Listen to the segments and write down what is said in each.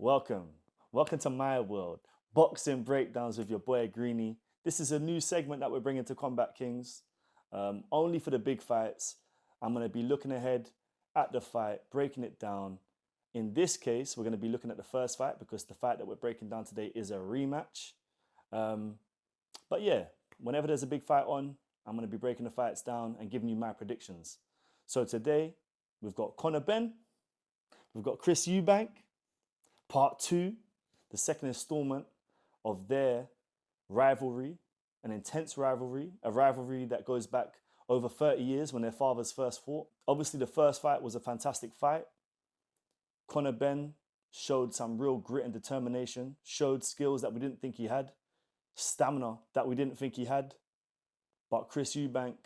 Welcome. Welcome to my world. Boxing breakdowns with your boy Greeny. This is a new segment that we're bringing to Combat Kings. Only for the big fights. I'm going to be looking ahead at the fight, breaking it down. In this case, we're going to be looking at the first fight because the fight that we're breaking down today is a rematch. But yeah, whenever there's a big fight on, I'm going to be breaking the fights down and giving you my predictions. So today, we've got Conor Benn, we've got Chris Eubank, part two, the second installment of their rivalry, an intense rivalry, a rivalry that goes back over 30 years when their fathers first fought. Obviously, the first fight was a fantastic fight. Conor Benn showed some real grit and determination, showed skills that we didn't think he had, stamina that we didn't think he had. But Chris Eubank,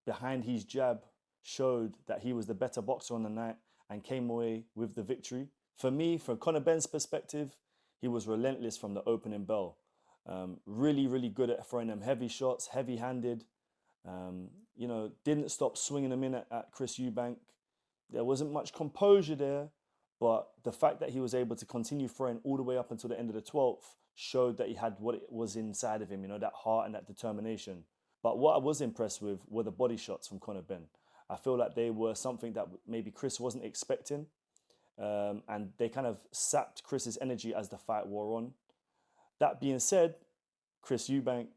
behind his jab, showed that he was the better boxer on the night and came away with the victory. For me, from Conor Benn's perspective, he was relentless from the opening bell. Really, really good at throwing them heavy shots, heavy-handed. Didn't stop swinging them in at Chris Eubank. There wasn't much composure there, but the fact that he was able to continue throwing all the way up until the end of the 12th showed that he had what it was inside of him, that heart and that determination. But what I was impressed with were the body shots from Conor Benn. I feel like they were something that maybe Chris wasn't expecting. And they kind of sapped Chris's energy as the fight wore on. That being said, Chris Eubank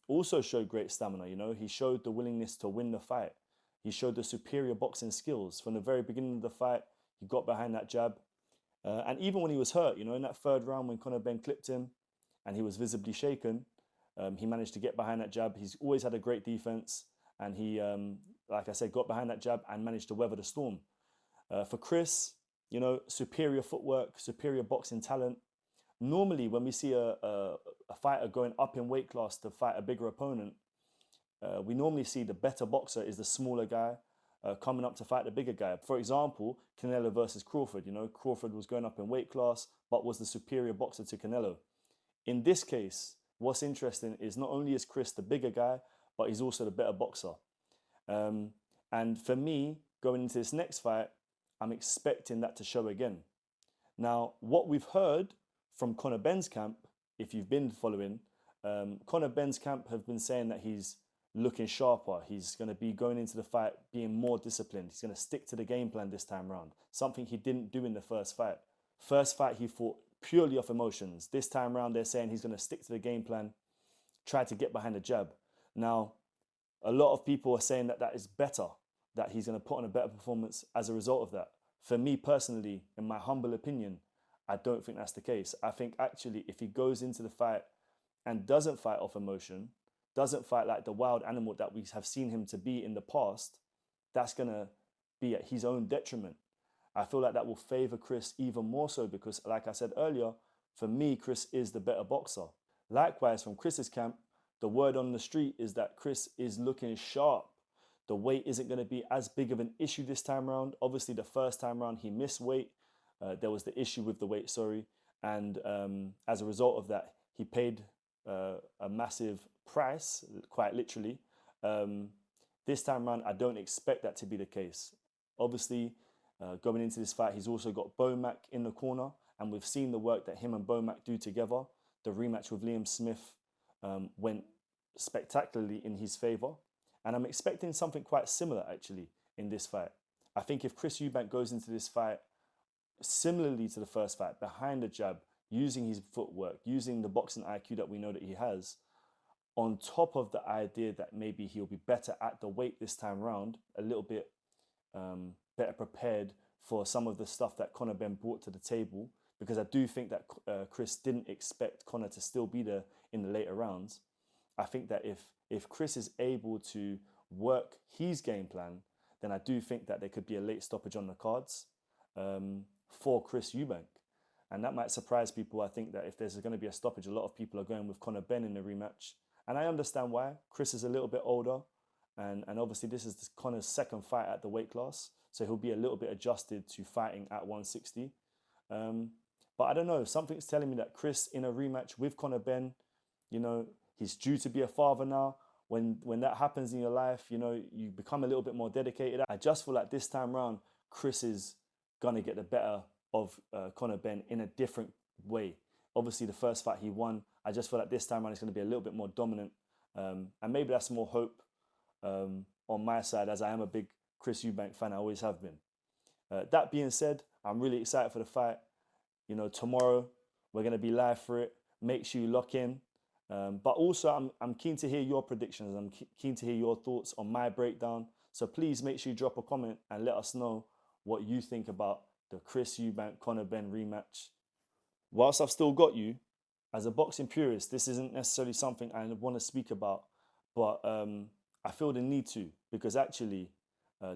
also showed great stamina. He showed the willingness to win the fight. He showed the superior boxing skills from the very beginning of the fight. He got behind that jab, and even when he was hurt, in that third round when Conor Benn clipped him, and he was visibly shaken, he managed to get behind that jab. He's always had a great defense, and he, like I said, got behind that jab and managed to weather the storm. For Chris, superior footwork, superior boxing talent. Normally, when we see a fighter going up in weight class to fight a bigger opponent, we normally see the better boxer is the smaller guy coming up to fight the bigger guy. For example, Canelo versus Crawford. Crawford was going up in weight class, but was the superior boxer to Canelo. In this case, what's interesting is not only is Chris the bigger guy, but he's also the better boxer. And for me, going into this next fight, I'm expecting that to show again. Now, what we've heard from Conor Benn's camp, if you've been following, Conor Benn's camp have been saying that he's looking sharper. He's going to be going into the fight being more disciplined. He's going to stick to the game plan this time round, something he didn't do in the first fight. First fight, he fought purely off emotions. This time round, they're saying he's going to stick to the game plan, try to get behind the jab. Now, a lot of people are saying that that is better, that he's going to put on a better performance as a result of that. For me personally, in my humble opinion, I don't think that's the case. I think actually if he goes into the fight and doesn't fight off emotion, doesn't fight like the wild animal that we have seen him to be in the past, that's going to be at his own detriment. I feel like that will favour Chris even more so because, like I said earlier, for me, Chris is the better boxer. Likewise, from Chris's camp, the word on the street is that Chris is looking sharp. The weight isn't going to be as big of an issue this time around. Obviously, the first time around, he missed weight. There was the issue with the weight, And as a result of that, he paid a massive price, quite literally. This time around, I don't expect that to be the case. Obviously, going into this fight, he's also got Bomac in the corner. And we've seen the work that him and Bomac do together. The rematch with Liam Smith went spectacularly in his favour. And I'm expecting something quite similar, actually, in this fight. I think if Chris Eubank goes into this fight similarly to the first fight, behind the jab, using his footwork, using the boxing IQ that we know that he has, on top of the idea that maybe he'll be better at the weight this time round, a little bit better prepared for some of the stuff that Conor Benn brought to the table, because I do think that Chris didn't expect Conor to still be there in the later rounds. I think that if Chris is able to work his game plan, then I do think that there could be a late stoppage on the cards for Chris Eubank. And that might surprise people. I think that if there's going to be a stoppage, a lot of people are going with Conor Benn in the rematch. And I understand why. Chris is a little bit older. And obviously this is Conor's second fight at the weight class. So he'll be a little bit adjusted to fighting at 160. But I don't know. Something's telling me that Chris in a rematch with Conor Benn, he's due to be a father now. When that happens in your life, you become a little bit more dedicated. I just feel like this time round, Chris is going to get the better of Conor Benn in a different way. Obviously, the first fight he won, I just feel like this time around it's going to be a little bit more dominant. And maybe that's more hope on my side, as I am a big Chris Eubank fan. I always have been. That being said, I'm really excited for the fight. You know, tomorrow we're going to be live for it. Make sure you lock in. But also, I'm keen to hear your predictions. I'm keen to hear your thoughts on my breakdown. So please make sure you drop a comment and let us know what you think about the Chris Eubank Conor Benn rematch. Whilst I've still got you, as a boxing purist, this isn't necessarily something I want to speak about, but I feel the need to, because actually,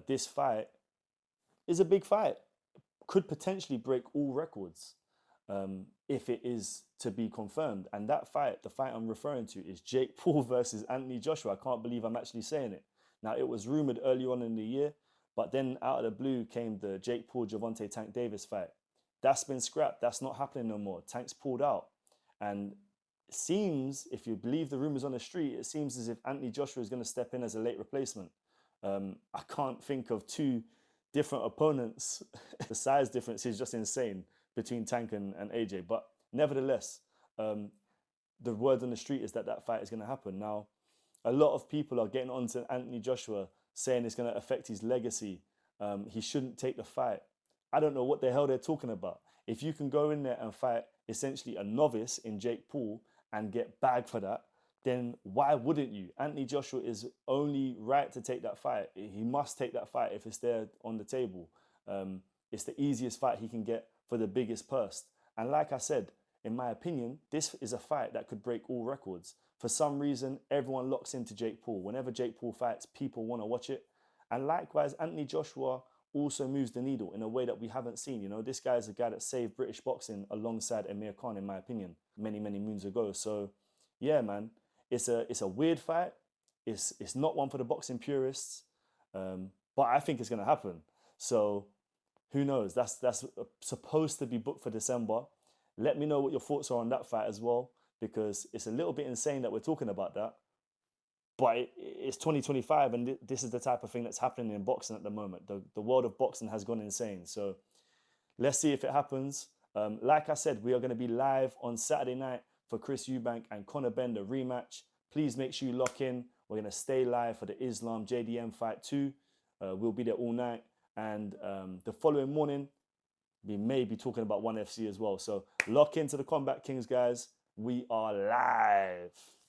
this fight is a big fight. Could potentially break all records if it is to be confirmed. And that fight, the fight I'm referring to, is Jake Paul versus Anthony Joshua. I can't believe I'm actually saying it. Now, it was rumored early on in the year, but then out of the blue came the Jake Paul Gervonta Tank Davis fight. That's been scrapped. That's not happening no more. Tank's pulled out. And it seems, if you believe the rumors on the street, it seems as if Anthony Joshua is going to step in as a late replacement. I can't think of two different opponents. The size difference is just insane between Tank and AJ. But nevertheless, the word on the street is that that fight is going to happen. Now, a lot of people are getting onto Anthony Joshua, saying it's going to affect his legacy. He shouldn't take the fight. I don't know what the hell they're talking about. If you can go in there and fight essentially a novice in Jake Paul and get bagged for that, then why wouldn't you? Anthony Joshua is only right to take that fight. He must take that fight if it's there on the table. It's the easiest fight he can get for the biggest purse. And like I said, in my opinion, this is a fight that could break all records. For some reason, everyone locks into Jake Paul. Whenever Jake Paul fights, people want to watch it. And likewise, Anthony Joshua also moves the needle in a way that we haven't seen. You know, this guy is a guy that saved British boxing alongside Amir Khan, in my opinion, many, many moons ago. So, yeah, man, it's a weird fight. It's not one for the boxing purists, but I think it's going to happen. So, who knows? That's supposed to be booked for December. Let me know what your thoughts are on that fight as well, because it's a little bit insane that we're talking about that. But it's 2025, and this is the type of thing that's happening in boxing at the moment. The world of boxing has gone insane. So let's see if it happens. Like I said, we are going to be live on Saturday night for Chris Eubank and Conor Benn, the rematch. Please make sure you lock in. We're going to stay live for the Islam JDM fight too. We'll be there all night. And the following morning, we may be talking about ONE FC as well. So lock into the Kombat Kings, guys. We are live.